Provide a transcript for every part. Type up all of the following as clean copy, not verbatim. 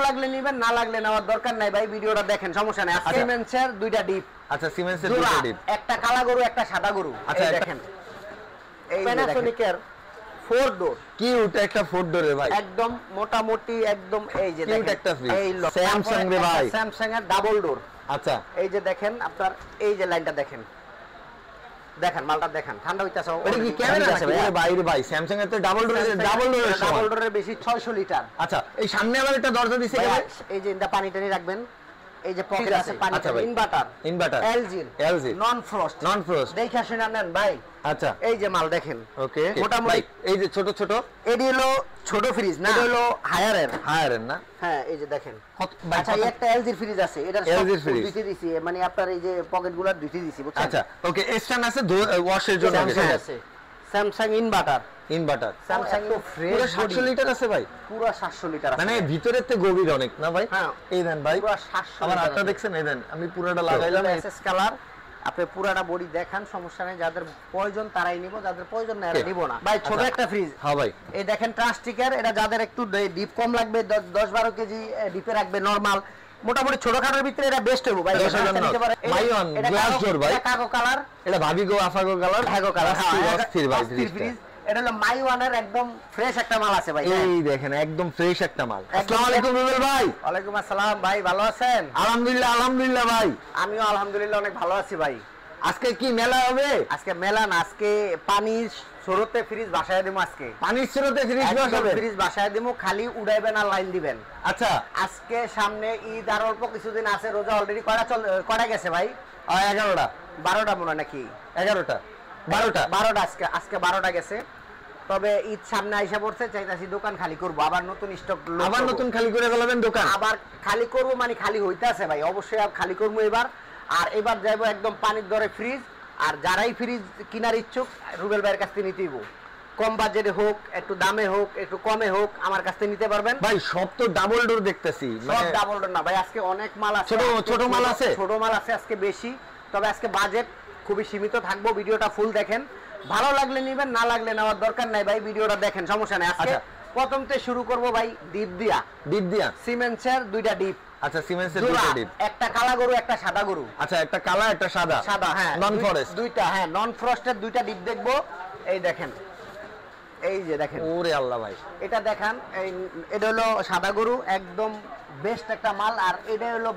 লাগলে নিবেন, না লাগলে নেওয়ার দরকার নাই ভাই। ভিডিওটা দেখেন, সমস্যা নাই। সিমেন্সের দুইটা ডিপ। আচ্ছা, সিমেন্সের দুইটা ডিপ, একটা কালা গরু একটা সাদা গরু। আচ্ছা দেখেন, এই প্যানাসোনিকের 4 ডোর। কি ওটা একটা 4 ডোরের ভাই, একদম মোটামুটি একদম। এই যে দেখেন একটা ফ্রিজ, এই স্যামসাং রে ভাই, স্যামসাং এর ডাবল ডোর। আচ্ছা, এই যে দেখেন আপনার, এই যে লাইনটা দেখেন, দেখেন মালটা দেখেন, ঠান্ডা হইতাছে। এটা কি ক্যামেরা আছে ভাই? বাইরে ভাই, স্যামসাং এর তো ডাবল ডোরের বেশি 600 লিটার। আচ্ছা, এই সামনে আবার একটা দরজা দিছে, এই যে ইন্দা পানি টানি রাখবেন, এই যে পকেট আছে পানি। ইনভার্টার এলজি নন ফ্রস্ট দেখে শুনে নেন ভাই। আচ্ছা, এই যে মাল দেখেন। ওকে, মোটামুটি এই যে ছোট ছোট, এডি হলো ছোট ফ্রিজ না, এটা হলো হায়ারের না। হ্যাঁ, এই যে দেখেন। আচ্ছা, এই একটা এলজি ফ্রিজ আছে, এটার সব দিতে দিছি, মানে আপনার এই যে পকেটগুলো দিতে দিছি, বুঝছেন? আচ্ছা, ওকে, স্ট্যান্ড আছে ওয়াশের জন্য আছে। স্যামসাং ইনভার্টার স্যামসাং তো ফ্রেশ। পুরো 700 লিটার আছে ভাই, পুরো 700 লিটার আছে, মানে ভিতরের তে গভীর অনেক না ভাই? হ্যাঁ, এই দেন ভাই, পুরো 700। আমার হাতটা দেখছেন? এই দেন, আমি পুরোটা লাগাইলাম এসএস কালার। আপনি পুরাটা বডি দেখান, সমস্যা নেই। যাদের প্রয়োজন তারাই নিব, যাদের প্রয়োজন না এরা নিব না ভাই। ছোট একটা ফ্রিজ। হ্যাঁ ভাই, এই দেখেন ট্রান্সটিকার। এটা যাদের একটু ডিপ কম লাগবে, 10-12 কেজি ডিপে রাখবে, নরমাল মোটামুটি ছোটখাটোর ভিতরে এটা বেস্ট হবে ভাই। মাইওয়ান গ্লাস ডোর ভাই, কাগো কালার, এটা ভাবিগো আফাগো কালার, ভাগো কালার। অস্থির ভাই ফ্রিজ। এটা হলো মাইওয়ানের একদম ফ্রেশ একটা মাল আছে ভাই। এই দেখেন, একদম ফ্রেশ একটা মাল। আসসালামু আলাইকুম রুবেল ভাই। ওয়ালাইকুম আসসালাম ভাই, ভালো আছেন? আলহামদুলিল্লাহ ভাই। আমিও আলহামদুলিল্লাহ অনেক ভালো আছি ভাই। আজকে কি মেলা হবে? আজকে মেলা না, আজকে পানির স্রোতে ফ্রিজ বাসায় দেবো। আজকে পানির স্রোতে ফ্রিজ বাসায় দেবো, খালি উড়াইবেন আর লাইন দিবেন। আচ্ছা, আজকে সামনে ঈদ আর অল্প কিছুদিন আছে, রোজা অলরেডি কয়টা গেছে ভাই? 11টা 12টা মনে নাকি? 11টা 12টা আজকে 12টা গেছে। তবে ঈদ সামনে আইসা পড়ছে, চাইতাছি দোকান খালি করবো, আবার নতুন স্টক, আবার নতুন খালি করে ফেলাবেন দোকান। আবার খালি করবো মানে খালি হইতে আছে ভাই, অবশ্যই খালি করবো এবার। আর এবার যাইবো একদম পানির দরে ফ্রিজ। আর যারাই ফ্রিজ কেনার ইচ্ছুক, রুবেল ভাইয়ের কাছ থেকে নিতেইব। কম বাজেটে হোক, একটু দামে হোক, একটু কমে হোক, আমার কাছ থেকে নিতে পারবেন ভাই। সব তো ডাবল ডোর দেখতেছি, সব ডাবল ডোর না ভাই। আজকে অনেক মাল আছে, ছোট মাল আছে, আজকে বেশি। তবে আজকে বাজেট খুবই সীমিত থাকবো। ভিডিওটা ফুল দেখেন, ভালো লাগলে নিবেন, না লাগলে নেওয়ার দরকার নাই ভাই। ভিডিওটা দেখেন, সমস্যা নাই। আজকে প্রথমতে শুরু করব ভাই ডিপ দিয়া। সিমেন্সের দুইটা ডিপ। আচ্ছা, সিমেন্সের দুইটা ডিপ, একটা কালা গরু একটা সাদা গরু। আচ্ছা, একটা কালা একটা সাদা। হ্যাঁ, নন ফরেস্ট দুইটা। হ্যাঁ, নন ফ্রস্টের দুইটা ডিপ দেখবো। এই দেখেন, এই যে দেখেন, ওরে আল্লাহ ভাই, এটা দেখান। এটা হলো সাদা গরু, একদম বেস্ট একটা মাল। আর এটা হলো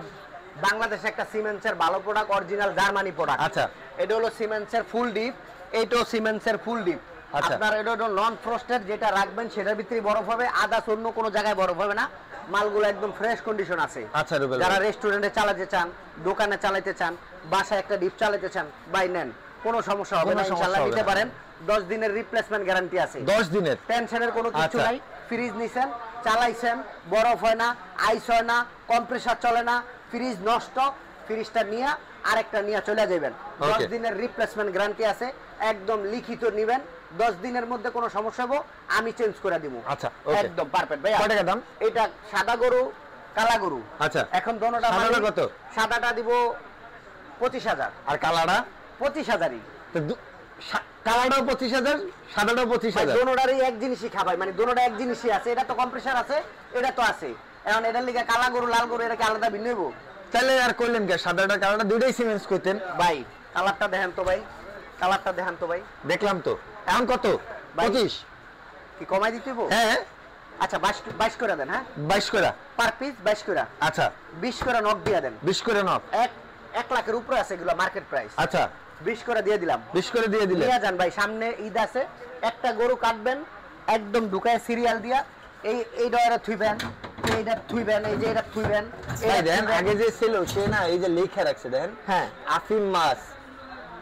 বাংলাদেশে একটা সিমেন্সের ভালো প্রোডাক্ট, অরিজিনাল জার্মানি প্রোডাক্ট। আচ্ছা, এটা হলো সিমেন্সের ফুল ডিপ, এইটাও সিমেন্সের ফুল ডিপ। আপনার এটা হলো নন ফ্রস্টেড, যেটা রাখবেন সেটার ভিতরে বরফ হবে, আদার্স অন্য কোনো জায়গায় বরফ হবে না। মালগুলো একদম ফ্রেশ কন্ডিশন আছে। আচ্ছা রুবেল, যারা রেস্টুরেন্টে চালাতে চান, দোকানে চালাতে চান, বাসায় একটা ডিপ চালাতে চান, বাই নেন, কোনো সমস্যা হবে না, ইনশাআল্লাহ নিতে পারেন। 10 দিনের রিপ্লেসমেন্ট গ্যারান্টি আছে। 10 দিনের টেনশনের কোনো কিছু নাই। ফ্রিজ নিছেন, চালাইছেন, বরফ হয় না, আইস হয় না, কম্প্রেসার চলে না, ফ্রিজ নষ্ট, ফ্রিজটা নিয়ে আরেকটা নিয়ে চলে যাবেন। 10 দিনের রিপ্লেসমেন্ট গ্যারান্টি আছে, একদম লিখিত নিবেন। 10 দিনের মধ্যে কোনো সমস্যা হবে আমি চেঞ্জ করে দিব। আচ্ছা, একদম পারফেক্ট ভাই। কত টাকা দাম? এটা সাদা গরু কালা গরু। আচ্ছা, এখন দোনোটা সাদাটা কত? সাদাটা দিব 25,000 আর কালাটা 25,000ই। তো কালাটাও 25,000, সাদাটাও 25,000। দোনোটারই এক জিনিসই খাবাই, মানে দোনোটা এক জিনিসই আছে। এটা তো কম্প্রেসার আছে, এটা তো আছে। এখন এটার লিগে কালা গরু লাল গরু এটা কি আলাদা ভিন্ন হইব? তাহলে আর কইলেন কে? সাদাটা কালাটা দুইটাই সিমেন্স কইতেন ভাই। কালারটা দেখেন তো ভাই, কালারটা দেখেন তো ভাই। দেখলাম তো। এখন কত? 25 কি কমাই দিতে হইব? হ্যাঁ, আচ্ছা 22 করে দেন। হ্যাঁ, 22 করে পার পিস 22 করে। আচ্ছা, 20 করে নক দিয়ে দেন। 20 করে নক। 1 লাখের উপরে আছে এগুলো মার্কেট প্রাইস। আচ্ছা, 20 করে দিয়ে দিলাম। 20 করে দিয়ে দিলে নিয়ে যান ভাই। সামনে ঈদ আছে, একটা গরু কাটবেন, একদম ঢুকায় সিরিয়াল দিয়া এই ডয়ারে থুইবেন, এইটা থুইবেন, এই যে এটা থুইবেন। এই দেন, আগে যে ছিল সে না, এই যে লেখা রাখছে দেখেন। হ্যাঁ, আফিম মাছ,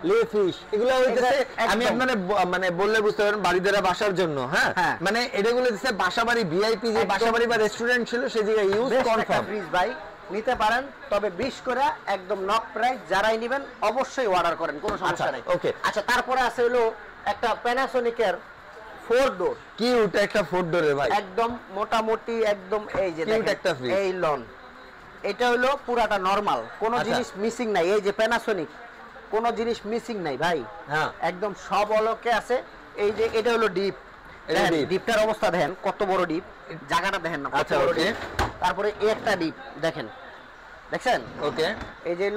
লে ফিশ, এগুলো হইতেছে আমি আপনাদের মানে বললে বুঝতে পারবেন বাড়িদারা বাসার জন্য। হ্যাঁ, মানে এটাগুলো দিছে বাসাবাড়ি, ভিআইপি যে বাসাবাড়ি বা রেস্টুরেন্ট ছিল সে জায়গায় ইউজ কনফার্ম ফ্রিজ ভাই নিতে পারেন। তবে 20 করে একদম নক প্রাইস। যারাই নেবেন অবশ্যই অর্ডার করেন, কোনো সমস্যা নাই। ওকে, আচ্ছা, তারপরে আছে হলো একটা প্যানাসোনিকের 4 ডোর। কি ওটা একটা 4 ডোরের ভাই, একদম মোটামুটি একদম। এই যে দেখেন একটা ফ্রিজ, এই লন, এটা হলো পুরাটা নরমাল, কোনো জিনিস মিসিং নাই। এই যে প্যানাসোনিক, কোনো জিনিস মিসিং নাই ভাই। হ্যাঁ, একদম সব অলকে আছে। এই যে এটা হলো ডিপ, ডিপটার অবস্থা দেখেন কত বড় ডিপ, জায়গাটা দেখেন না কত বড় ডিপ। তারপরে এই একটা ডিপ দেখেন, দেখছেন? ওকে, এই যে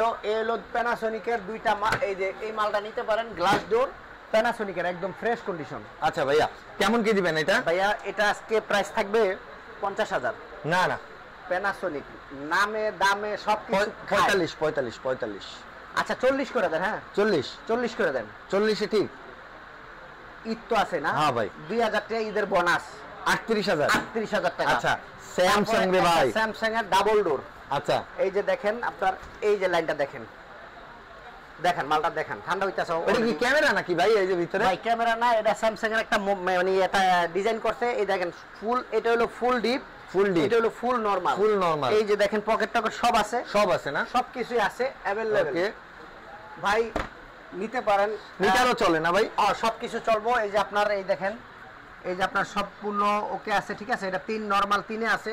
হলো প্যানাসোনিকের দুইটা এই যে এই মালটা নিতে পারেন, গ্লাস ডোর প্যানাসোনিকের একদম ফ্রেশ কন্ডিশন। আচ্ছা ভাইয়া কেমন কি দিবেন এটা? ভাইয়া এটা আজকে প্রাইস থাকবে 50,000। না না, প্যানাসোনিক নামে দামে সব কিছু 45। আচ্ছা 40 করে দেন। হ্যাঁ 40 করে দেন। 40 ঠিক? ঈদ তো আছে না? হ্যাঁ ভাই, 2000 টাকা ঈদের বোনাস, 38,000 টাকা। আচ্ছা স্যামসাং রে ভাই, স্যামসাং এর ডাবল ডোর। আচ্ছা এই যে দেখেন আপনার এই যে লাইনটা দেখেন, মালটা দেখেন, ঠান্ডা হইতাছে। এটা কি ক্যামেরা নাকি ভাই এই যে ভিতরে? ভাই ক্যামেরা না, এটা স্যামসাং এর একটা মানে এটা ডিজাইন করছে। এই দেখেন ফুল, এটা হলো ফুল ডিপ, এটা হলো ফুল নরমাল। এই যে দেখেন পকেট টকেট সব আছে না? সবকিছুই আছে अवेलेबल। ওকে ভাই নিতে পারেন, নিটারও চলে না ভাই? সবকিছু চলবো। এই যে আপনার এই দেখেন, এই যে আপনার সম্পূর্ণ ওকে আছে, ঠিক আছে? এটা 3 নরমাল 3 আছে।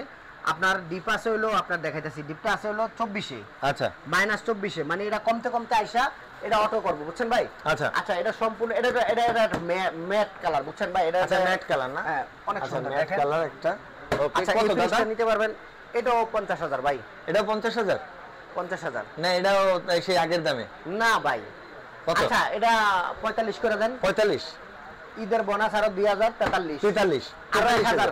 আপনার ডিপ আছে হলো, আপনার দেখাইতেছি, ডিপটা আছে হলো 24 এ। আচ্ছা -24 মানে এটা কমতে কমতে আইসা এটা অটো করব, বুঝছেন ভাই? আচ্ছা এটা সম্পূর্ণ এটা ম্যাট কালার, বুঝছেন ভাই? এটা আচ্ছা ম্যাট কালার না? হ্যাঁ অনেক সুন্দর ম্যাট কালার একটা। ওকে আচ্ছা কত দাদা নিতে পারবেন? এটাও 50,000 ভাই। এটা 50,000? 50,000 না, এটাও সেই আগের দামে না ভাই। কত? আচ্ছা এটা 45 করে দেন। 45 ঈদের বোনাস আরো 2000, 43 আরো 1000,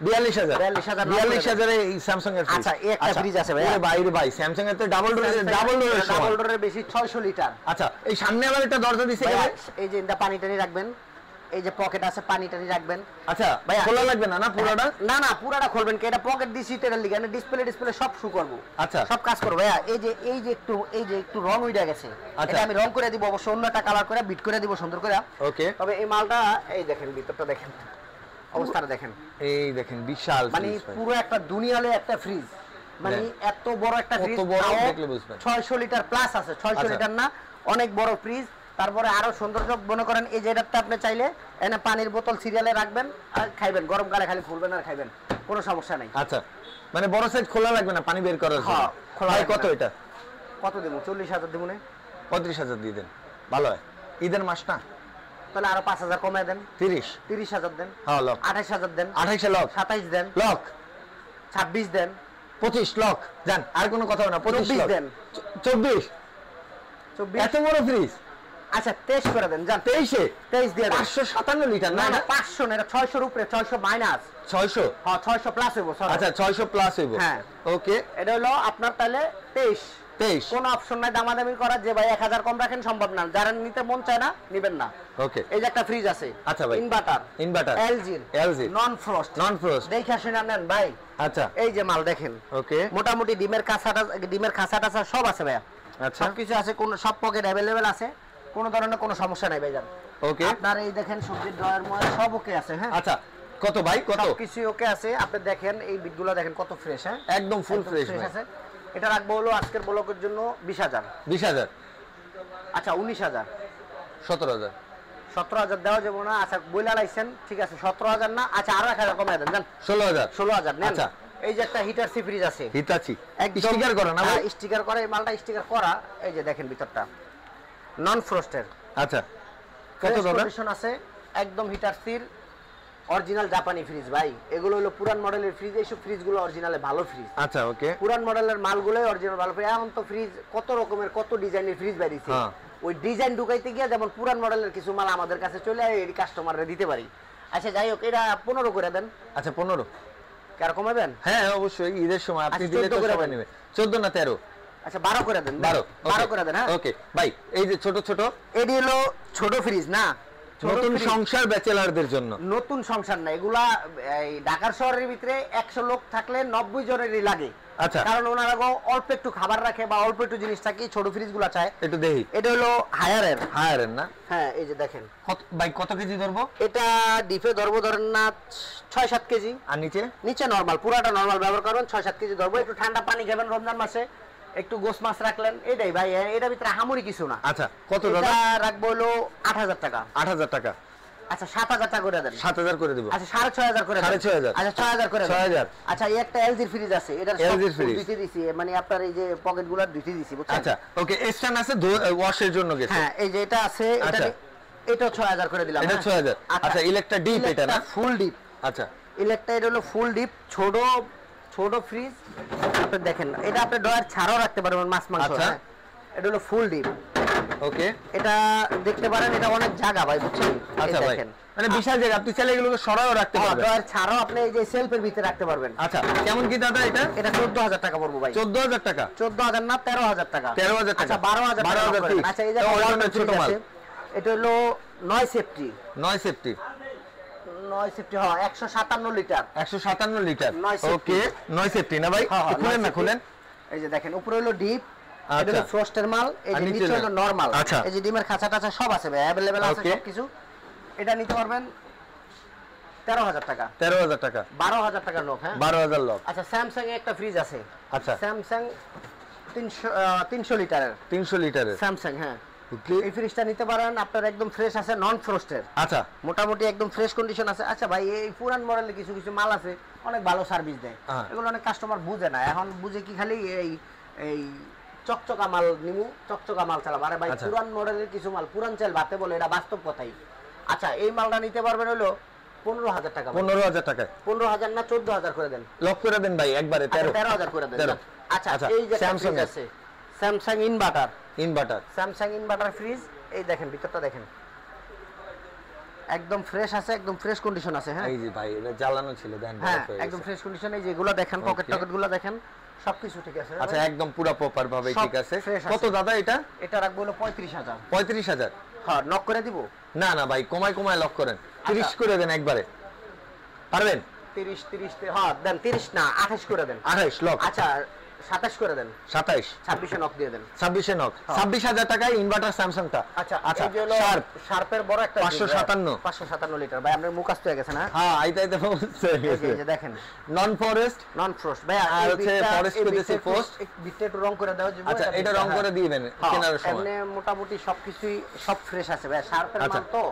42,000 এই স্যামসাং এর ফ্রিজ। আচ্ছা একটা ফ্রিজ আছে ভাই। আরে ভাই রে ভাই, স্যামসাং এর তো ডাবল ডোরের বেশি 600 লিটার। আচ্ছা এই সামনে আবার একটা দরজা দিছে কেন? এই যে এটা পানি টানি রাখবেন, এই যে পকেট আছে পানি টানি রাখবেন। আচ্ছা ভাই খোলা লাগবে না না পুরোটা? না পুরোটা খুলবেন কি, এটা পকেট দিছি তো এর লিগে ডিসপ্লে সব শু করব। আচ্ছা সব কাজ করব ভাইয়া। এই যে একটু রং উইড়া গেছে, এটা আমি রং করে দিব, অবশ্য অন্যটা কালার করে বিট করে দিব সুন্দর করে। ওকে তবে এই মালটা এই দেখেন, ভিতরটা দেখেন, অবস্থাটা দেখেন, এই দেখেন বিশাল মানে পুরো একটা দুনিয়ালে একটা ফ্রিজ, মানে এত বড় একটা ফ্রিজ, দেখলে বুঝবেন 600 লিটার প্লাস আছে, 600 লিটার না, অনেক বড় ফ্রিজ। তারপরে আরো সৌন্দর্য মনে করেন এই যে এটাতে আপনি চাইলে এনে পানির বোতল সিরিয়ালে রাখবেন আর খাইবেন, গরমকালে খালি ফুলবেন আর খাইবেন, কোনো সমস্যা নাই। আচ্ছা মানে বড় সাইজ খোলা লাগবে না পানি বের করার জন্য? হ্যাঁ খোলা। কত এটা? কত দেব? 40,000 দেব না? 35,000 দিয়ে দেন, ভালো হয়। ঈদের মাস না, তাহলে আরো 5,000 কমায় দেন। 30,000 দেন। হ্যাঁ লক। 28,000 দেন। 28 লক। 27 দেন। লক। 26 দেন। 25 লক। জান আর কোনো কথা হবে না, 25 দেন। 24 এত বড় ফ্রিজ? আচ্ছা 23 করে দেন। জান 23 দিয়ে 557 লিটার না? না 500 না, এটা 600 এর উপরে, 600 মাইনাস 600। হ্যাঁ 600 প্লাস হইবো। আচ্ছা 600 প্লাস হইবো। হ্যাঁ ওকে এটা হলো আপনার তাহলে 23 কোনো অপশন নাই দামাদামি করার, যে ভাই 1000 কম রাখেন সম্ভব না, যারা নিতে মন চায় না নিবেন না। ওকে এই যে একটা ফ্রিজ আছে। আচ্ছা ভাই ইনভার্টার LG নন ফ্রস্ট দেখে শুনে নেন ভাই। আচ্ছা এই যে মাল দেখেন, ওকে মোটামুটি ডিমের খাসাটা সব আছে ভাইয়া। আচ্ছা সব কিছু আছে, কোন সব পকেট अवेलेबल আছে, কোন ধরনের কোনো সমস্যা নাই ভাইজান। ওকে আপনার এই দেখেন সবজির ড্রয়ার মধ্যে সব ওকে আছে। হ্যাঁ আচ্ছা কত ভাই? কত কিছু ওকে আছে। আপনি দেখেন এই বিটগুলো দেখেন কত ফ্রেশ। হ্যাঁ একদম ফুল ফ্রেশ আছে। এটা রাখবো হলো আজকের ব্লকের জন্য 20,000। 20,000 আচ্ছা 19,000 17,000 17,000 দেওয়া যাবে না? আচ্ছা বইলা লাইছেন, ঠিক আছে 17,000 না, আচ্ছা আরো 1,000 কমায় দেন, জান 16,000 নেন। আচ্ছা এই যে একটা হিটার সি ফ্রিজ আছে, হিটাচি স্টিকার করা না ভাই? স্টিকার করা, এই মালটা স্টিকার করা। এই যে দেখেন ভিতরটা নন ফ্রস্টের। আচ্ছা কত দাদা? কন্ডিশন আছে একদম হিটার সির, অরিজিনাল জাপানি ফ্রিজ ভাই। এগুলো হলো পুরান মডেলের ফ্রিজ, এইসব ফ্রিজগুলো অরিজিনালে ভালো ফ্রিজ। আচ্ছা ওকে পুরান মডেলের মালগুলোই অরিজিনাল ভালো ফ্রিজ। এখন তো ফ্রিজ কত রকমের কত ডিজাইনের ফ্রিজ বেরিয়েছে, ওই ডিজাইন ঢুকাইতে গিয়ে যেমন পুরান মডেলের কিছু মাল আমাদের কাছে চলে আসে, এই কাস্টমাররা দিতে পারি। আচ্ছা যাই হোক এটা 15 করে দেন। আচ্ছা 15 কার কমাবেন? হ্যাঁ অবশ্যই ঈদের সময় আপনি দিলে তো সবাই নেবে। 14 না 13? আচ্ছা 12 করে দেন। 12 করে দেন। হ্যাঁ ওকে ভাই এই যে ছোট ছোট এডি হলো ছোট ফ্রিজ না, নতুন সংসার ব্যাচেলারদের জন্য। নতুন সংসার না এগুলা, এই ঢাকার শহরের ভিতরে 100 লোক থাকলে 90 জনেরই লাগে। আচ্ছা কারণ ওনারা অল্প একটু খাবার রাখে বা অল্প একটু জিনিস থাকে, ছোট ফ্রিজগুলো চায়। একটু দেখি, এটা হলো হায়ারের না? হ্যাঁ এই যে দেখেন ভাই কত কেজি ধরবো এটা? ডিপে ধরবো ধরেন না 6-7 কেজি। আর নিচে নরমাল, পুরাটা নরমাল ব্যবহার করবেন, 6-7 কেজি ধরবো। একটু ঠান্ডা পানি খাবেন রমজান মাসে, একটু গোস মাছ রাখলেন, এটাই ভাই। এটার ভিতরে হামুরি কিছু না। আচ্ছা কত দাদা? রাখবো হলো 8,000 টাকা। 8,000 টাকা। আচ্ছা 7,000 টাকা করে দেন। 7,000 করে দেব। আচ্ছা 6,500 করে দেন। 6,500। আচ্ছা 6,000 করে দেন। 6,000। আচ্ছা এই একটা এলজি ফ্রিজ আছে, এটার দুইটি দিছি, মানে আপনার এই যে পকেটগুলো দুইটি দিছি, বুঝছেন? আচ্ছা ওকে স্ট্যান্ড আছে ওয়াশের জন্য গেছে। হ্যাঁ এই যে এটা আছে, এটা 6000 করে দিলাম। এটা 6000। আচ্ছা ইলেকট্রা ডিপ এটা না? ফুল ডিপ। আচ্ছা ইলেকট্রা এটা হলো ফুল ডিপ, ছোট ছোট ফ্রিজ। আপনি দেখেন এটা আপনি ডয়ার ছাড়াও রাখতে পারবেন মাছ মাংস। আচ্ছা এটা হলো ফুল ডিপ। ওকে এটা দেখতে পারেন, এটা অনেক জায়গা ভাই, বুঝছেন? আচ্ছা ভাই মানে বিশাল জায়গা, আপনি চাইলে এগুলোকে সরাও রাখতে পারবেন। ডয়ার ছাড়াও আপনি এই যে সেলফের ভিতরে রাখতে পারবেন। আচ্ছা কেমন কি দাদা এটা? এটা 14000 টাকা পড়বে ভাই। 14000 টাকা? 14000 না 13000 টাকা। 13000 টাকা। আচ্ছা 12000 টাকা। আচ্ছা এই যে ছোট মাল, এটা হলো 9 সেফটি। 9 সেফটি 9 সেফটি হ্যাঁ 157 লিটার। 157 লিটার। ওকে 9 সেফটি না ভাই? খুলেন না, খুলেন। এই যে দেখেন উপরে হলো ডিপ, এটা হলো ফ্রস্টের মাল, এই যে নিচে হলো নরমাল। এই যে ডিমের খাঁচা টাচা সব আছে ভাই, अवेलेबल আছে সব কিছু। এটা নিতে পারবেন 13000 টাকা। 13000 টাকা? 12000 টাকা লোক। হ্যাঁ 12000 লোক। আচ্ছা স্যামসাং এর একটা ফ্রিজ আছে। আচ্ছা স্যামসাং 300 লিটারের। 300 লিটারের স্যামসাং হ্যাঁ। এই ফ্রিজটা নিতে পারেন, আপনার একদম ফ্রেশ আছে, নন ফ্রস্টের। আচ্ছা মোটামুটি একদম ফ্রেশ কন্ডিশন আছে। আচ্ছা ভাই এই পুরান মডেলের কিছু কিছু মাল আছে অনেক ভালো সার্ভিস দেয়, এগুলো অনেক কাস্টমার বুঝে না। এখন বুঝে কি খালি এই এই চকচকা মাল নিমু, চকচকা মাল চালাবো। আরে ভাই পুরান মডেলের কিছু মাল পুরান চাল বাতে বলে, এটা বাস্তব কথাই। আচ্ছা এই মালটা নিতে পারবেন হলো 15000 টাকা। 15000 টাকায়? 15000 না 14000 করে দেন। লক করে দেন ভাই একবারে। 13000 করে দেন। আচ্ছা এই যে স্যামসাং আছে, Samsung inverter. Samsung inverter fridge, এই দেখেন ভিতরটা দেখেন একদম ফ্রেশ আছে, একদম ফ্রেশ কন্ডিশন আছে। হ্যাঁ এই যে ভাই এটা জ্বালানো ছিল দেন। হ্যাঁ একদম ফ্রেশ কন্ডিশন। এই যেগুলো দেখেন পকেট টকেটগুলো দেখেন সবকিছু ঠিক আছে। আচ্ছা একদম পুরো প্রপার ভাবে ঠিক আছে। কত দাদা এটা? এটা রাখবো হলো 35000। 35000? হ্যাঁ নক করে দিব। না না ভাই কমায় লক করেন, 30 করে দেন একবারে। পারবেন? 30 হ্যাঁ দেন। 30 না 28 করে দেন। 28 লক। আচ্ছা 27 করে দেন। 27? 26 এ নক দিয়ে দেন। 26 এ নক। 26000 টাকায় ইনভার্টার স্যামসাংটা। আচ্ছা এই যে হলো শার্পের বড় একটা 557 লিটার ভাই। আমরা মুখস্থ হয়ে গেছে না? হ্যাঁ আইতে বুঝছে। এই যে দেখেন নন ফরেস্ট ভাই। আর হচ্ছে ফরেস্ট করেছে পোস্ট। বিটটা একটু রং করে দাও। আচ্ছা এটা রং করে দিবেন কেনার সময়। এমনি মোটামুটি সবকিছুই সব ফ্রেশ আছে ভাই। শার্পের মাল তো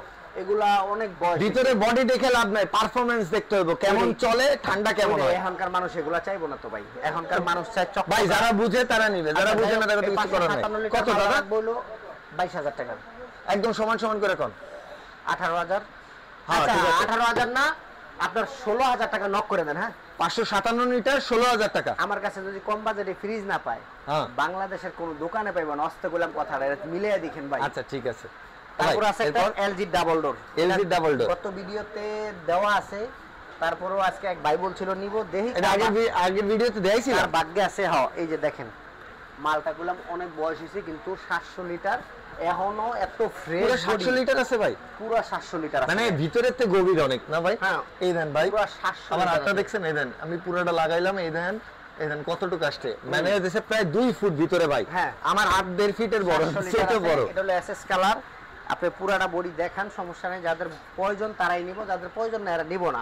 এগুলা অনেক বয়স। ভিতরে বডি দেখে লাভ নাই, পারফরম্যান্স দেখতে হবে, কেমন চলে, ঠান্ডা কেমন হয়। এখনকার মানুষ এগুলা চাইবো না তো ভাই। এখনকার মানুষ চায় চক। ভাই যারা বুঝে তারা নিবে, যারা বুঝে না তারা তো কিছু করার নাই। কত দাদা? বলো 22000 টাকা। একদম সমান করে কোন? 18000। আচ্ছা 18000 না আপনার 16000 টাকা নক করে দেন। হ্যাঁ 557 লিটার 16000 টাকা। আমার কাছে যদি কম বাজেটে ফ্রিজ না পায়, বাংলাদেশের কোন দোকানে পাইবো না। অস্তে গোলাম কথাটা মিলিয়ে দেখেন ভাই। আচ্ছা ঠিক আছে। তারপর আছে একটা LG ডাবল ডোর। কত ভিডিওতে দেওয়া আছে, তারপরেও আজকে এক ভাই বলছিল নিব, দেখি এটা আগের ভিডিওতে দেখাইছি আর ভাগ্যে আছে। হ্যাঁ এই যে দেখেন মালটা গুলাম অনেক বয়স হয়েছে কিন্তু 700 লিটার এখনো এত ফ্রেশ। পুরো 700 লিটার আছে ভাই? পুরো 700 লিটার আছে। মানে ভিতরের তে গভীর অনেক না ভাই? হ্যাঁ এই দেন ভাই পুরো 700। আমার হাতটা দেখছেন? এই দেন আমি পুরোটা লাগাইলাম। এই দেন কতটুকু আসছে, মানে দেশে প্রায় 2 ফুট ভিতরে ভাই। হ্যাঁ আমার হাত 1.5 ফিটের বড়, সেটা বড়। এটা হলো এসএস কালার। আপনি পুরাটা বডি দেখান, সমস্যা নেই। যাদের প্রয়োজন তারাই নিব, যাদের প্রয়োজন না এরা নিব না।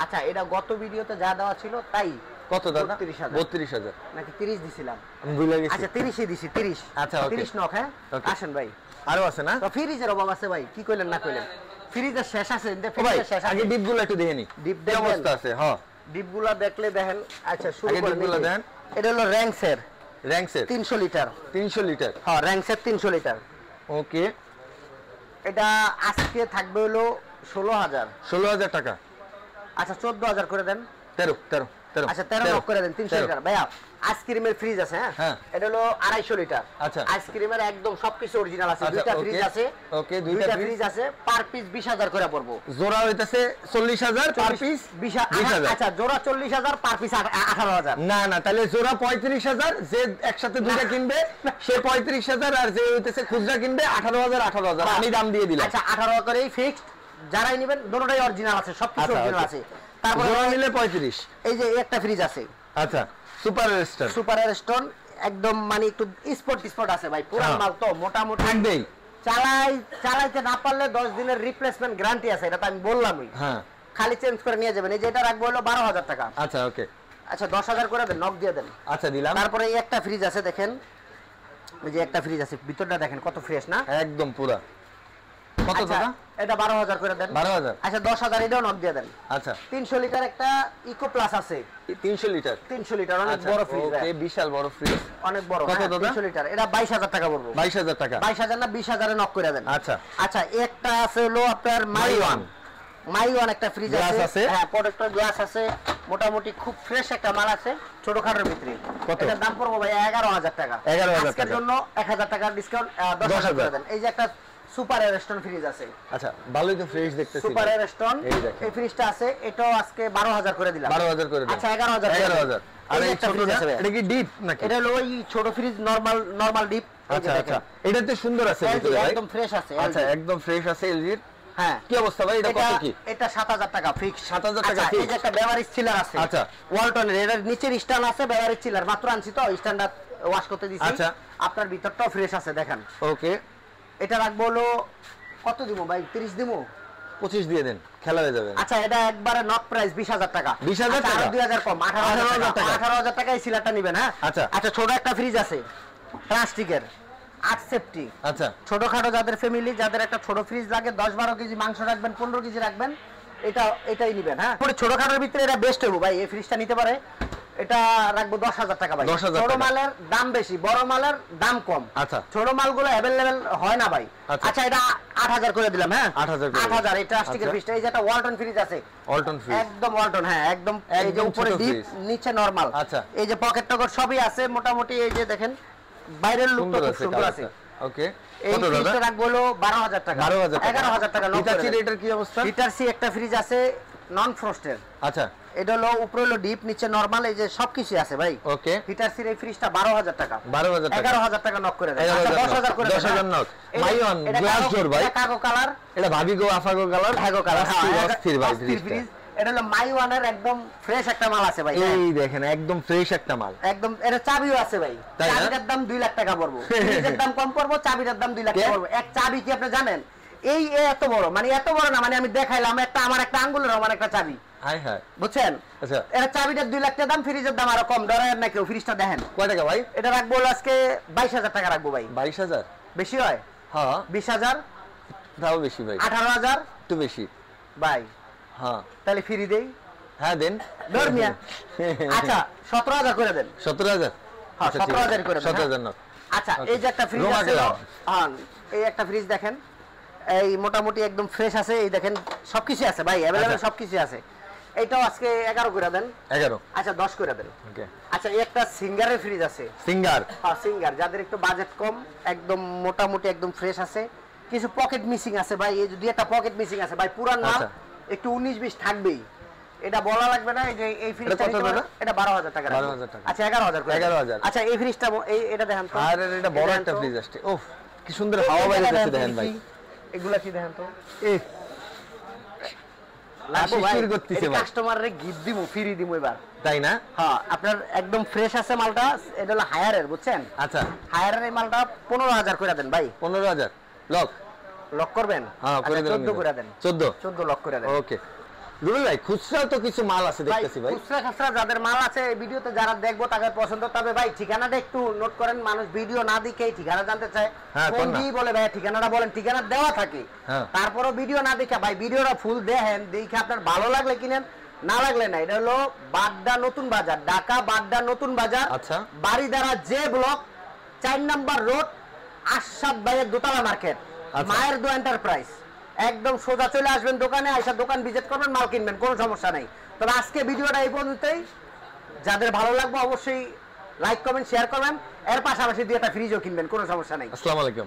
আচ্ছা এটা গত ভিডিওতে যা দেওয়া ছিল তাই। কত দাদা? 32000 নাকি 30 দিছিলাম? আমি ভুলে গেছি। আচ্ছা 30ই দিছি। 30। আচ্ছা 30 নক। হ্যাঁ আসেন ভাই। আরো আছে না? তো ফ্রিজের অভাব আছে ভাই, কি কইলেন না কইলেন? ফ্রিজের শেষ আছে। ফ্রিজের শেষ আছে। আগে ডিপগুলো একটু দেখে নি, ডিপ কি অবস্থা আছে। হ্যাঁ ডিপগুলো দেখলে দেখেন। আচ্ছা শুরু করে ডিপগুলো দেন। এটা হলো র‍্যাংসের 300 লিটার। 300 লিটার হ্যাঁ র‍্যাংসের 300 লিটার। ওকে এটা আজকে থাকবে হলো 16000 টাকা। আচ্ছা 14000 করে দেন। 13 আচ্ছা 13 লক করে দেন। 300 লিটার ভাইয়া। আইসক্রিমের ফ্রিজ আছে। হ্যাঁ এটা হলো 250 লিটার। আচ্ছা আইসক্রিমের একদম সবকিছু অরিজিনাল আছে। দুইটা ফ্রিজ আছে। ওকে দুইটা ফ্রিজ আছে। পার পিস 20000 করে পড়বো। জোড়া হইতাছে 40000, পার পিস 20000। আচ্ছা জোড়া 40000, পার পিস 18000। না না তাহলে জোড়া 35000। যে একসাথে দুইটা কিনবে সে 35000, আর যে হইতেছে খুচরা কিনবে 18000। আমি দাম দিয়ে দিলাম। আচ্ছা 18 করেই ফিক্সড। যারাই নেবেন দুটোটাই অরিজিনাল আছে, সবকিছু অরিজিনাল আছে। তারপর জোড়া নিলে 35। এই যে একটা ফ্রিজ আছে। আচ্ছা সুপার স্টোন একদম মানে একটু স্পট আছে ভাই। পুরান মাল তো মোটামুটি একদম চালাইতে না পারলে 10 দিনের রিপ্লেসমেন্ট গ্যারান্টি আছে। এটা তো আমি বললামই। হ্যাঁ খালি চেঞ্জ করে নিয়ে যাবেন। এই যে এটা রাখবো হলো 12000 টাকা। আচ্ছা ওকে। আচ্ছা 10000 করে দেন, নক দিয়ে দেন। আচ্ছা দিলাম। তারপরে এই একটা ফ্রিজ আছে দেখেন। এই যে একটা ফ্রিজ আছে, ভিতরটা দেখেন কত ফ্রেশ না? একদম পুরা কত দাদা? এটা 12000 করে দেন। 12000। আচ্ছা 10000 এটাও নক দিয়ে দেন। আচ্ছা 300 লিটার একটা ইকো প্লাস আছে। 300 লিটার 300 লিটার অনেক বড় ফ্রিজ। ওকে বিশাল বড় ফ্রিজ, অনেক বড়। কত দাদা? 300 লিটার এটা 22000 টাকা পড়বে। 22000 টাকা। 22000 না 20000 এ নক করে দেন। আচ্ছা আচ্ছা একটা আছে হলো আপনার মাইওয়ান একটা ফ্রিজ আছে। হ্যাঁ প্রোডাক্টর গ্লাস আছে, মোটামুটি খুব ফ্রেশ একটা মাল আছে ছোটখাটোর ভিতরে। এটার দাম পড়বে ভাই 11000 টাকা। 11000 আজকের জন্য 1000 টাকা ডিসকাউন্ট 10000 করে দেন। এই যে একটা সুপার রেস্টুরেন্ট ফ্রিজ আছে। আচ্ছা ভালোই তো ফ্রিজ দেখতেছি। সুপার রেস্টুরেন্ট এই ফ্রিজটা আছে, এটাও আজকে 12000 করে দিলাম। 12000 করে দিলাম। আচ্ছা 11000। আর এই ছোটটা এটা কি ডিপ নাকি? এটা হলো ওই ছোট ফ্রিজ নরমাল ডিপ। আচ্ছা আচ্ছা এটাতে সুন্দর আছে ভিতরে ভাই, একদম ফ্রেশ আছে। আচ্ছা একদম ফ্রেশ আছে এলজির। হ্যাঁ কি অবস্থা ভাই? এটা কত কি? এটা 7000 টাকা ফিক্স। 7000 টাকা আচ্ছা ফিক্স। এই যে একটা বেভারেজ চিলার আছে। আচ্ছা ওয়ালটনের এর নিচের স্ট্যান্ড আছে, বেভারেজ চিলার মাত্র আনছি তো স্ট্যান্ডার্ড ওয়াশ করতে দিছি। আচ্ছা আপনার ভিতরটাও ফ্রেশ আছে দেখেন। ওকে এটা রাখবো হলো কত দিব ভাই? 30 দিব? 25 দিয়ে দেন, খেলা হয়ে যাবে। আচ্ছা এটা একবারে নক প্রাইস 20000 টাকা। 20000 টাকা? 2000 কম 18000 টাকা। 18000 টাকা এই চিলারটা নেবেন। হ্যাঁ আচ্ছা আচ্ছা ছোট একটা ফ্রিজ আছে প্লাস্টিকের 8 সেফটি। আচ্ছা ছোটখাটো যাদের ফ্যামিলি, যাদের একটা ছোট ফ্রিজ লাগে 10-12 কেজি মাংস রাখবেন, 15 কেজি রাখবেন, এটাই নেবেন। হ্যাঁ ছোটখাটোর ভিতরে এটা বেস্ট হবে ভাই, এই ফ্রিজটা নিতে পারে। এটা রাখবো 10000 টাকা ভাই। 10000 ছোট টাকা। মালের দাম বেশি, বড় মালের দাম কম। আচ্ছা ছোট মালগুলো अवेलेबल হয় না ভাই। আচ্ছা এটা 8000 করে দিলাম। হ্যাঁ 8000 এটা প্লাস্টিকের ফ্রিজটা। এই যে একটা ওয়ালটন ফ্রিজ আছে, ওয়ালটন ফ্রিজ একদম ওয়ালটন। হ্যাঁ একদম এই যে উপরে ডিপ নিচে নরমাল। আচ্ছা এই যে পকেট টকেট সবই আছে মোটামুটি। এই যে দেখেন বাইরের লুকটা খুব সুন্দর আছে। ওকে এই ফ্রিজটা রাখবো হলো 12000 টাকা। 11000 টাকা। এটার কি অবস্থা? হিটারসি একটা ফ্রিজ আছে নন ফ্রস্টের। আচ্ছা এটা হলো উপরে হলো ডিপ নিচে নরমাল, এই যে সবকিছু আছে ভাই। ওকে হিটারসির এই ফ্রিজটা 12000 টাকা। 12000 টাকা। 11000 টাকা নক করে দেন। আচ্ছা 10000 করে দেন। 10000 নক। মাইওয়ান গ্লাস ডোর ভাই। এটা কাগো কালার, এটা ভাবিগো আফাগো কালার। হ্যাগো কালার। অস্থির ভাই ফ্রিজটা। এটা হলো মাইওয়ানের একদম ফ্রেশ একটা মাল আছে ভাই। এই দেখেন একদম ফ্রেশ একটা মাল। একদম এটা চাবিও আছে ভাই। চাবিটার দাম 2 লাখ টাকা পড়বে। ফ্রিজের দাম কম পড়বে, চাবিটার দাম 2 লাখ টাকা পড়বে। এক চাবি কি আপনি জানেন? এই এত বড়, মানে এত বড় না, মানে আমি দেখাইলাম একটা আমার একটা আঙ্গুলের আমার একটা চাবি। হাই হাই বুঝছেন? আচ্ছা এটা চাবিটার 2 লাখ টাকা দাম, ফ্রিজের দাম আরো কম। ডরায়ের না কেউ। ফ্রিজটা দেখেন কয় টাকা ভাই? এটা রাখবো আজকে 22000 টাকা রাখবো ভাই। 22000 বেশি হয়? হ্যাঁ 20000 তাও বেশি ভাই। 18000 একটু বেশি ভাই। হ্যাঁ তাহলে ফ্রি দেই। হ্যাঁ দেন ধর মিয়া। আচ্ছা 17000 করে দেন। 17000? হ্যাঁ 17000 করে দেন। 17000 না। আচ্ছা এই যে একটা ফ্রিজ আছে। হ্যাঁ এই একটা ফ্রিজ দেখেন, এই মোটামুটি একদম ফ্রেশ আছে। এই দেখেন সবকিছু আছে ভাই, अवेलेबल সবকিছু আছে। এইটাও আজকে 11 করে দেন। 11? আচ্ছা 10 করে দেন। ওকে আচ্ছা এই একটা সিঙ্গারের ফ্রিজ আছে। সিঙ্গার? হ্যাঁ সিঙ্গার, যাদের একটু বাজেট কম, একদম মোটামুটি একদম ফ্রেশ আছে। কিছু পকেট মিসিং আছে ভাই, এই যদি একটা পকেট মিসিং আছে ভাই, পুরান মাল একটু 19-20 থাকবেই, এটা বলা লাগবে না। এই যে এই ফ্রিজটা এটা 12000 টাকা। 12000 টাকা। আচ্ছা 11000 করে। 11000। আচ্ছা এই ফ্রিজটা এটা দেখেন তো। আর এটা বড় একটা ফ্রিজ আসছে। ওফ কি সুন্দর হাওয়া বাইরে যাচ্ছে দেখেন ভাই। এগুলা কি দেখেন তো। এই লাশির করতেছে ভাই। কাস্টমাররে গিফট দিমু, ফ্রি দিমু এবার। তাই না? হ্যাঁ আপনার একদম ফ্রেশ আছে মালটা। এটা হলো হায়ারের, বুঝছেন? আচ্ছা হায়ারের এই মালটা 15000 করে দেন ভাই। 15000 লক করবেন? হ্যাঁ করে দেন। 14 করে দেন। 14 লক করে দেন। ওকে রুবেল ভাই খুচরা তো কিছু মাল আছে দেখতেছি ভাই। খুচরা খাসরা যাদের মাল আছে এই ভিডিওতে যারা দেখবো তাদের পছন্দ। তবে ভাই ঠিকানাটা একটু নোট করেন, মানুষ ভিডিও না দেখেই ঠিকানা জানতে চায়। ফোন দিয়ে বলে ভাই ঠিকানাটা বলেন, ঠিকানা দেওয়া থাকে। তারপরও ভিডিও না দেখে ভাই ভিডিওটা ফুল দেখেন, দেখে আপনার ভালো লাগলে কিনেন, না লাগলে না। এটা হলো বাড্ডা নতুন বাজার, ঢাকা বাড্ডা নতুন বাজার। আচ্ছা বাড়িধারা যে ব্লক 4 নম্বর রোড, আশরাফ ভাইয়ের দোতলা মার্কেট, মায়ের দো এন্টারপ্রাইজ। একদম সোজা চলে আসবেন দোকানে, আইসা দোকান ভিজিট করবেন, মাল কিনবেন, কোনো সমস্যা নেই। তবে আজকে ভিডিওটা এই পর্যন্তই। যাদের ভালো লাগবে অবশ্যই লাইক কমেন্ট শেয়ার করবেন। এর পাশাপাশি দিয়ে একটা ফ্রিজও কিনবেন, কোনো সমস্যা নেই। আসসালামু আলাইকুম।